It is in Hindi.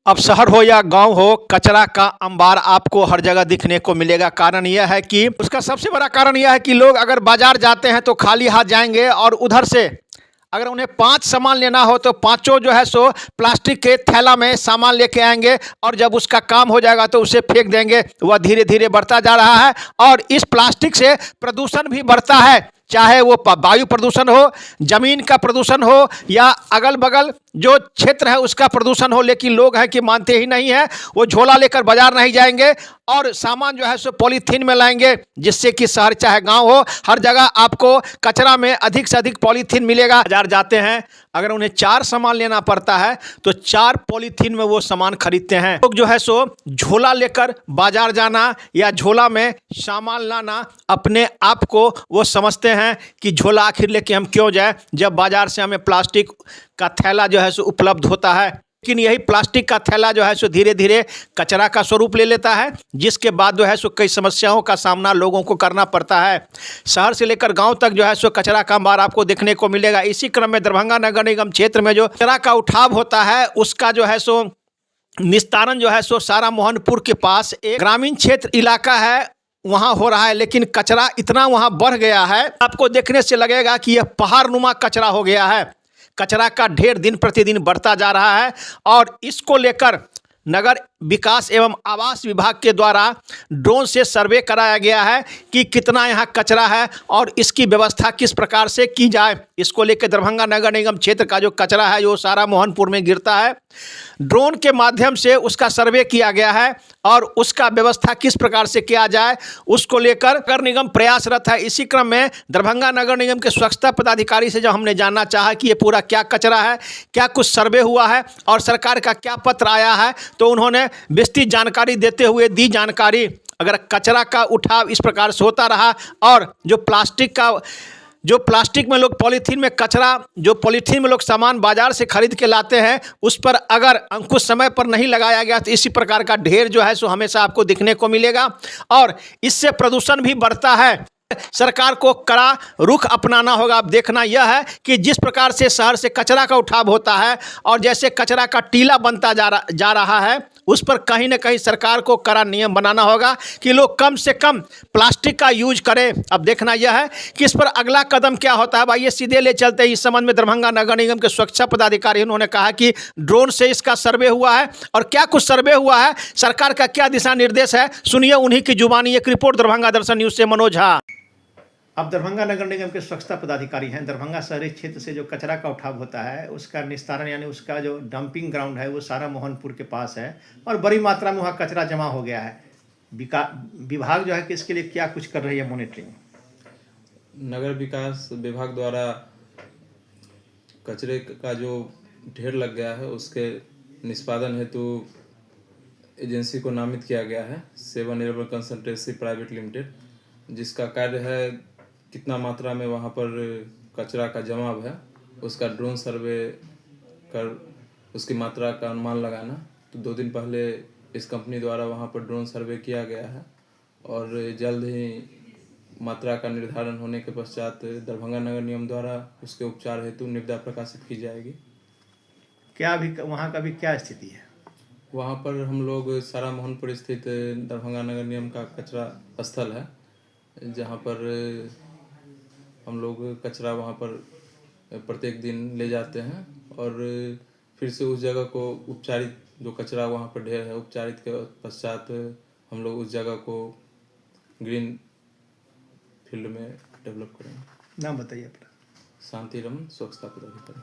अब शहर हो या गांव हो, कचरा का अंबार आपको हर जगह दिखने को मिलेगा। कारण यह है कि उसका सबसे बड़ा कारण यह है कि लोग अगर बाजार जाते हैं तो खाली हाथ जाएंगे और उधर से अगर उन्हें 5 सामान लेना हो तो पांचों जो है सो प्लास्टिक के थैला में सामान लेके आएंगे और जब उसका काम हो जाएगा तो उसे फेंक देंगे। वह धीरे धीरे बढ़ता जा रहा है और इस प्लास्टिक से प्रदूषण भी बढ़ता है, चाहे वो वायु प्रदूषण हो, जमीन का प्रदूषण हो या अगल बगल जो क्षेत्र है उसका प्रदूषण हो। लेकिन लोग हैं कि मानते ही नहीं है, वो झोला लेकर बाजार नहीं जाएंगे और सामान जो है सो पॉलीथीन में लाएंगे, जिससे कि शहर चाहे गांव हो हर जगह आपको कचरा में अधिक से अधिक पॉलीथीन मिलेगा। बाजार जाते हैं, अगर उन्हें 4 सामान लेना पड़ता है तो 4 पॉलीथीन में वो सामान खरीदते हैं। लोग जो है सो झोला लेकर बाजार जाना या झोला में सामान लाना अपने आप को वो समझते हैं कि झोला आखिर लेके हम क्यों जाए जब बाजार से हमें प्लास्टिक का थैला जो है सो उपलब्ध होता है। लेकिन यही प्लास्टिक का थैला जो है सो धीरे धीरे कचरा का स्वरूप ले लेता है, जिसके बाद जो है सो कई समस्याओं का सामना लोगों को करना पड़ता है। शहर से लेकर गांव तक जो है सो कचरा का अंबार आपको देखने को मिलेगा। इसी क्रम में दरभंगा नगर निगम क्षेत्र में जो कचरा का उठाव होता है उसका जो है सो निस्तारण जो है सो सारा मोहनपुर के पास एक ग्रामीण क्षेत्र इलाका है वहाँ हो रहा है। लेकिन कचरा इतना वहाँ बढ़ गया है, आपको देखने से लगेगा कि यह पहाड़ नुमा कचरा हो गया है। कचरा का ढेर दिन प्रतिदिन बढ़ता जा रहा है और इसको लेकर नगर विकास एवं आवास विभाग के द्वारा ड्रोन से सर्वे कराया गया है कि कितना यहाँ कचरा है और इसकी व्यवस्था किस प्रकार से की जाए। इसको लेकर दरभंगा नगर निगम क्षेत्र का जो कचरा है वो सारा मोहनपुर में गिरता है। ड्रोन के माध्यम से उसका सर्वे किया गया है और उसका व्यवस्था किस प्रकार से किया जाए उसको लेकर नगर निगम प्रयासरत है। इसी क्रम में दरभंगा नगर निगम के स्वच्छता पदाधिकारी से जब हमने जानना चाहा कि ये पूरा क्या कचरा है, क्या कुछ सर्वे हुआ है और सरकार का क्या पत्र आया है, तो उन्होंने विस्तृत जानकारी देते हुए दी जानकारी। अगर कचरा का उठाव इस प्रकार से होता रहा और जो प्लास्टिक में लोग पॉलीथीन में कचरा जो पॉलीथीन में लोग सामान बाजार से खरीद के लाते हैं उस पर अगर अंकुश समय पर नहीं लगाया गया तो इसी प्रकार का ढेर जो है सो हमेशा आपको दिखने को मिलेगा और इससे प्रदूषण भी बढ़ता है। सरकार को कड़ा रुख अपनाना होगा। अब देखना यह है कि जिस प्रकार से शहर से कचरा का उठाव होता है और जैसे कचरा का टीला बनता जा रहा है उस पर कहीं ना कहीं सरकार को कड़ा नियम बनाना होगा कि लोग कम से कम प्लास्टिक का यूज करें। अब देखना यह है कि इस पर अगला कदम क्या होता है। भाई ये सीधे ले चलते हैं इस संबंध में दरभंगा नगर निगम के सुरक्षा पदाधिकारी उन्होंने कहा कि ड्रोन से इसका सर्वे हुआ है और क्या कुछ सर्वे हुआ है, सरकार का क्या दिशा निर्देश है, सुनिए उन्हीं की जुबानी। एक रिपोर्ट दरभंगा दर्शन न्यूज से मनोज झा। अब दरभंगा नगर निगम के स्वच्छता पदाधिकारी हैं। दरभंगा शहरी क्षेत्र से जो कचरा का उठाव होता है उसका निस्तारण यानी उसका जो डंपिंग ग्राउंड है वो सारा मोहनपुर के पास है और बड़ी मात्रा में वहाँ कचरा जमा हो गया है। विभाग जो है कि इसके लिए क्या कुछ कर रही है मॉनिटरिंग? नगर विकास विभाग द्वारा कचरे का जो ढेर लग गया है उसके निष्पादन हेतु एजेंसी को नामित किया गया है, 7-Eleven कंसल्टेंसी प्राइवेट लिमिटेड, जिसका कार्य है कितना मात्रा में वहाँ पर कचरा का जमाव है उसका ड्रोन सर्वे कर उसकी मात्रा का अनुमान लगाना। तो 2 दिन पहले इस कंपनी द्वारा वहाँ पर ड्रोन सर्वे किया गया है और जल्द ही मात्रा का निर्धारण होने के पश्चात दरभंगा नगर निगम द्वारा उसके उपचार हेतु निविदा प्रकाशित की जाएगी। क्या अभी वहाँ का भी क्या स्थिति है? वहाँ पर हम लोग सारा मोहनपुर स्थित दरभंगा नगर निगम का कचरा स्थल है जहाँ पर हम लोग कचरा वहाँ पर प्रत्येक दिन ले जाते हैं और फिर से उस जगह को उपचारित जो कचरा वहाँ पर ढेर है उपचारित के पश्चात हम लोग उस जगह को ग्रीन फील्ड में डेवलप करेंगे। नाम बताइए अपना। शांति रमन, स्वच्छता पदाधिकारी।